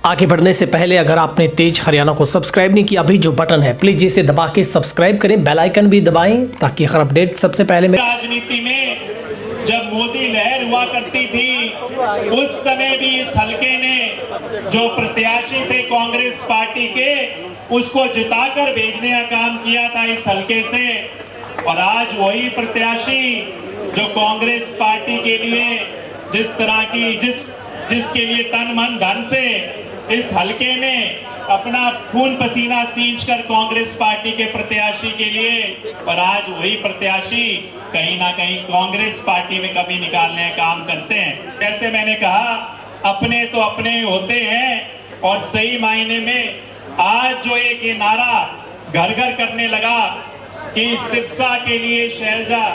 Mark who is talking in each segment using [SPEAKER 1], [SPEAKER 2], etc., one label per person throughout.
[SPEAKER 1] आगे बढ़ने से पहले अगर आपने तेज हरियाणा को सब्सक्राइब नहीं किया, अभी जो बटन है प्लीज इसे दबा के सब्सक्राइब करें, बेल आइकन भी दबाएं ताकि हर अपडेट सबसे पहले में।
[SPEAKER 2] राजनीति में जब मोदी लहर हुआ करती थी उस समय भी इस हलके ने जो प्रत्याशी थे कांग्रेस पार्टी के उसको जिताकर भेजने का काम किया था इस हलके से। और आज वही प्रत्याशी जो कांग्रेस पार्टी के लिए जिस तरह की जिसके लिए तन मन धन से इस हलके ने अपना खून पसीना सींच कर कांग्रेस पार्टी के प्रत्याशी के लिए, और आज वही प्रत्याशी कहीं ना कहीं कांग्रेस पार्टी में कमी निकालने का काम करते हैं। जैसे मैंने कहा, अपने तो अपने होते हैं। और सही मायने में आज जो एक ये नारा घर घर करने लगा कि सिरसा के लिए शैलजा,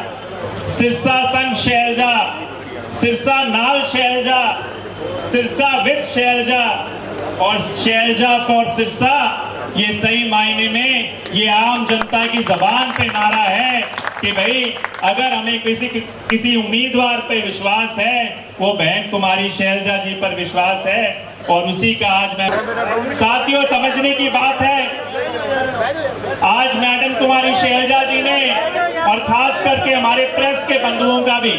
[SPEAKER 2] सिरसा संग शैलजा, सिरसा नाल शैलजा, सिरसा विद शैलजा और शैलजा फॉर सिरसा, ये सही मायने में ये आम जनता की जबान पे नारा है कि भाई अगर हमें किसी उम्मीदवार पे विश्वास है वो बहन कुमारी शैलजा जी पर विश्वास है। और उसी का आज मैं साथियों समझने की बात है, आज मैडम कुमारी शैलजा जी ने और खास करके हमारे प्रेस के बंधुओं का भी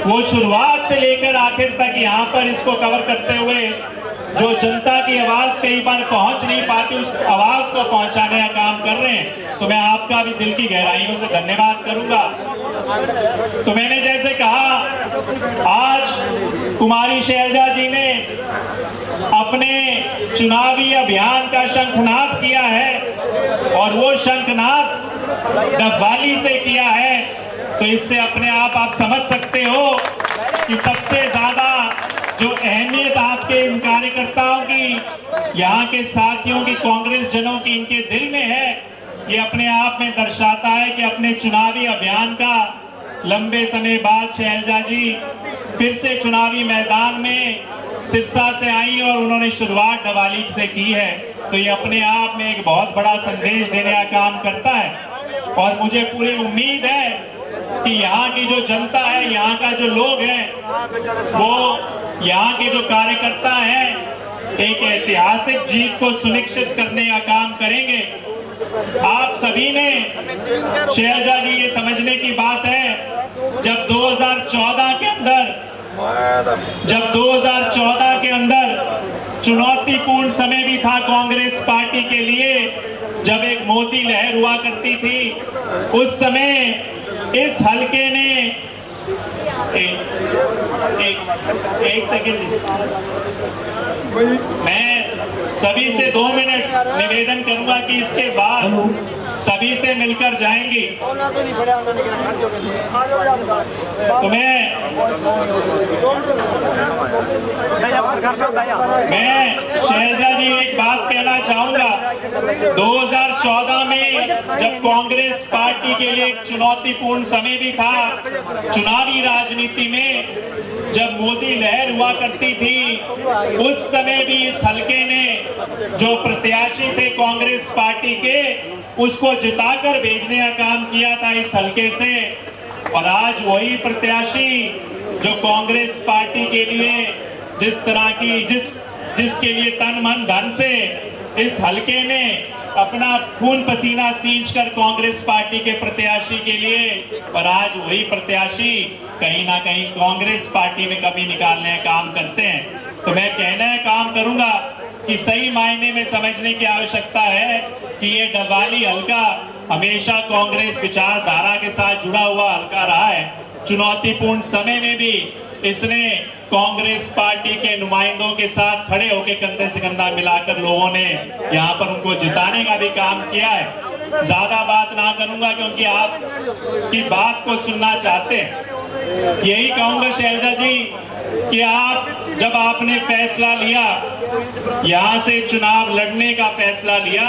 [SPEAKER 2] वो शुरुआत से लेकर आखिर तक यहाँ पर इसको कवर करते हुए जो जनता की आवाज कई बार पहुंच नहीं पाती उस आवाज को पहुंचाने का काम कर रहे हैं। तो मैं आपका भी दिल की गहराइयों से धन्यवाद करूंगा। तो मैंने जैसे कहा, आज कुमारी शैलजा जी ने अपने चुनावी अभियान का शंखनाद किया है और वो शंखनाद डबवाली से किया है। तो इससे अपने आप समझ सकते हो कि सबसे ज्यादा जो अहमियत आपके इन कार्यकर्ताओं की, यहाँ के साथियों की, कांग्रेस जनों की इनके दिल में है, ये अपने आप में दर्शाता है कि अपने चुनावी अभियान का लंबे समय बाद शैलजा जी फिर से चुनावी मैदान में सिरसा से आई और उन्होंने शुरुआत डबवाली से की है। तो ये अपने आप में एक बहुत बड़ा संदेश देने का काम करता है। और मुझे पूरी उम्मीद है कि यहाँ की जो जनता है, यहाँ का जो लोग हैं, वो यहाँ के जो कार्यकर्ता हैं एक ऐतिहासिक जीत को सुनिश्चित करने का काम करेंगे। आप सभी ने शैलजा जी ये समझने की बात है, जब 2014 के अंदर चुनौतीपूर्ण समय भी था कांग्रेस पार्टी के लिए, जब एक मोदी लहर हुआ करती थी, उस समय इस हलके ने एक सेकंड, मैं सभी से 2 मिनट निवेदन करूंगा कि इसके बाद सभी से मिलकर जाएंगी। तो मैं शैलजा जी एक बात कहना चाहूंगा, 2014 में जब कांग्रेस पार्टी के लिए एक चुनौतीपूर्ण समय भी था चुनावी राजनीति में, जब मोदी लहर हुआ करती थी, उस समय भी इस हलके ने जो प्रत्याशी थे कांग्रेस पार्टी के उसको जिताकर भेजने का काम किया था इस हलके से। और आज वही प्रत्याशी जो कांग्रेस पार्टी के लिए जिस तरह की जिसके लिए तन मन धन से इस हलके ने अपना खून पसीना सींच कर कांग्रेस पार्टी के प्रत्याशी के लिए, और आज वही प्रत्याशी कहीं ना कहीं कांग्रेस पार्टी में कमी निकालने का काम करते हैं। तो मैं कहना काम करूंगा कि सही मायने में समझने की आवश्यकता है कि ये डबवाली हलका हमेशा कांग्रेस विचारधारा के साथ जुड़ा हुआ हलका रहा है। चुनौतीपूर्ण समय में भी इसने कांग्रेस पार्टी के नुमाइंदों के साथ खड़े होकर कंधे से कंधा मिलाकर लोगों ने यहाँ पर उनको जिताने का भी काम किया है। ज्यादा बात ना करूंगा क्योंकि आप की बात को सुनना चाहते हैं। यही कहूंगा शैलजा जी कि जब आपने फैसला लिया, यहाँ से चुनाव लड़ने का फैसला लिया,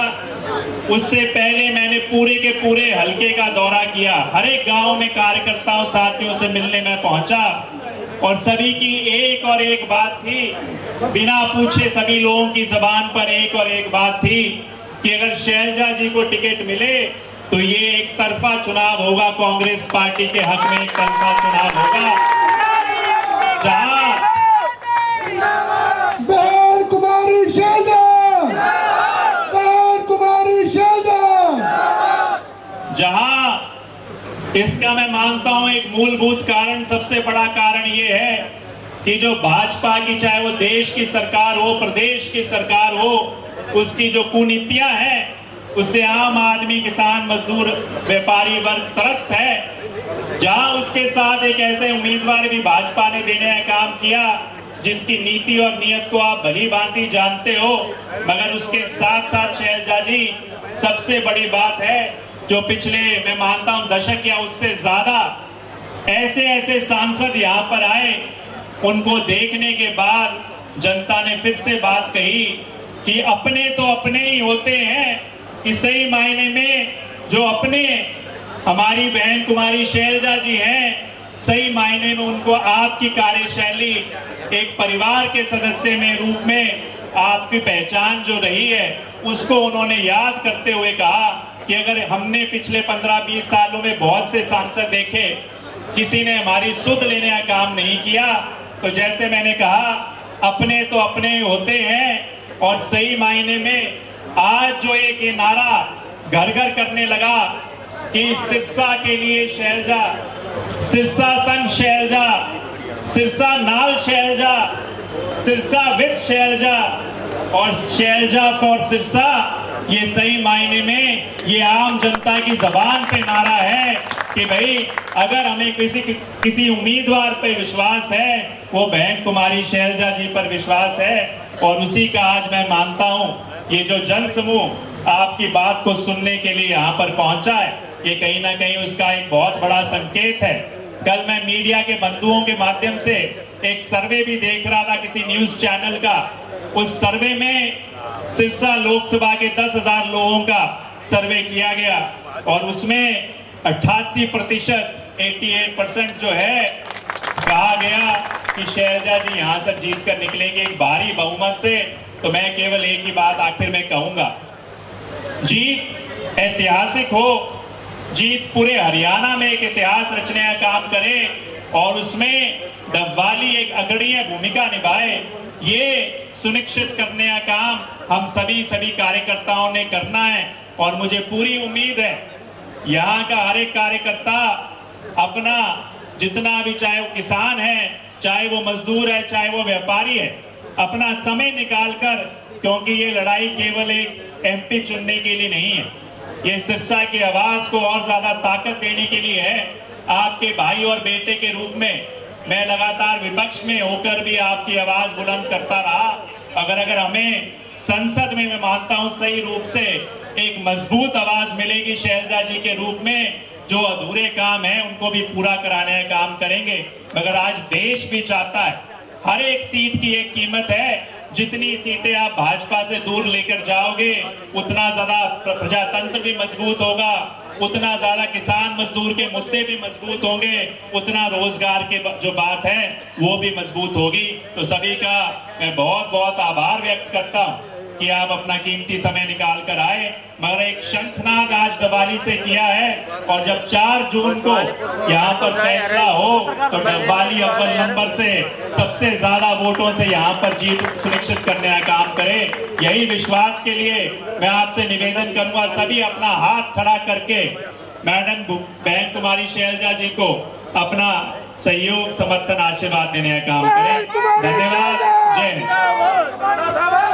[SPEAKER 2] उससे पहले मैंने पूरे के पूरे हलके का दौरा किया, हर एक गांव में कार्यकर्ताओं साथियों से मिलने में पहुंचा और सभी की एक और एक बात थी, बिना पूछे सभी लोगों की जबान पर एक और एक बात थी कि अगर शैलजा जी को टिकट मिले तो ये एक तरफा चुनाव होगा, कांग्रेस पार्टी के हक में एक तरफा चुनाव होगा, जहां
[SPEAKER 3] बहन कुमारी
[SPEAKER 2] इसका मैं मानता हूं एक मूलभूत कारण, सबसे बड़ा कारण ये है कि जो भाजपा की, चाहे वो देश की सरकार हो, प्रदेश की सरकार हो, उसकी जो कुनीतियां हैं उससे आम आदमी, किसान, मजदूर, व्यापारी वर्ग त्रस्त है। जहां उसके साथ एक ऐसे उम्मीदवार भी भाजपा ने देने का काम किया जिसकी नीति और नियत को आप भली भांति जानते हो, मगर उसके साथ साथ शैलजा जी, सबसे बड़ी बात है जो पिछले, मैं मानता हूं दशक या उससे ज्यादा ऐसे ऐसे सांसद यहां पर आए, उनको देखने के बाद जनता ने फिर से बात कही कि अपने तो अपने ही होते हैं, कि सही मायने में जो अपने हमारी बहन कुमारी शैलजा जी हैं, सही मायने में उनको आपकी कार्यशैली एक परिवार के सदस्य में रूप में आपकी पहचान जो रही है उसको उन्होंने याद करते हुए कहा कि अगर हमने पिछले 15-20 सालों में बहुत से सांसद देखे, किसी ने हमारी सुध लेने का काम नहीं किया, तो जैसे मैंने कहा अपने तो अपने ही होते हैं। और सही मायने में आज जो एक ये नारा घर घर करने लगा कि सिरसा के लिए शैलजा, सिरसा संग शैलजा, सिरसा नाल शैलजा, सिरसा विद शैलजा और शैलजा फॉर सिरसा, ये सही मायने में ये आम जनता की जबान पे नारा है कि भाई अगर हमें किसी उम्मीदवार पे विश्वास है, वो बहन कुमारी शैलजा जी पर विश्वास है। और उसी का आज मैं मानता हूं ये जो जन समूह आपकी बात को सुनने के लिए यहाँ पर पहुंचा है, ये कहीं ना कहीं उसका एक बहुत बड़ा संकेत है। कल मैं मीडिया के बंधुओं के माध्यम से एक सर्वे भी देख रहा था किसी न्यूज चैनल का। उस सर्वे में सिरसा लोकसभा के 10,000 लोगों का सर्वे किया गया और उसमें 88%, 88% जो है कहा गया कि शैलजा जी यहां से जीत कर निकलेंगे एक भारी बहुमत से। तो मैं केवल एक ही बात आखिर में कहूंगा, जीत ऐतिहासिक हो, जीत पूरे हरियाणा में एक इतिहास रचने का काम करे और उसमें डबवाली एक अग्रणीय भूमिका निभाए, ये सुनिश्चित करने का काम हम सभी कार्यकर्ताओं ने करना है। और मुझे पूरी उम्मीद है यहाँ का हर एक कार्यकर्ता अपना जितना भी, चाहे वो किसान है, चाहे वो मजदूर है, चाहे वो व्यापारी है, अपना समय निकालकर, क्योंकि ये लड़ाई केवल एक एमपी चुनने के लिए नहीं है, ये सिरसा की आवाज को और ज्यादा ताकत देने के लिए है। आपके भाई और बेटे के रूप में मैं लगातार विपक्ष में होकर भी आपकी आवाज बुलंद करता रहा। अगर हमें संसद में, मैं मानता हूं सही रूप से एक मजबूत आवाज मिलेगी शैलजा जी के रूप में, जो अधूरे काम है उनको भी पूरा कराने का काम करेंगे। मगर आज देश भी चाहता है, हर एक सीट की एक कीमत है, जितनी सीटें आप भाजपा से दूर लेकर जाओगे उतना ज्यादा प्रजातंत्र भी मजबूत होगा, उतना ज्यादा किसान मजदूर के मुद्दे भी मजबूत होंगे, उतना रोजगार के जो बात है वो भी मजबूत होगी। तो सभी का मैं बहुत बहुत आभार व्यक्त करता हूं कि आप अपना कीमती समय निकाल कर आए। मगर एक शंखनाद आज डबवाली से किया है और जब 4 जून को यहाँ पर फैसला हो तो डबवाली अव्वल नंबर से सबसे ज्यादा वोटों से यहाँ पर जीत सुनिश्चित करने का काम करे। यही विश्वास के लिए मैं आपसे निवेदन करूंगा, सभी अपना हाथ खड़ा करके मैडम बहन कुमारी शैलजा जी को अपना सहयोग, समर्थन, आशीर्वाद देने का काम करें। धन्यवाद। जय हिंद।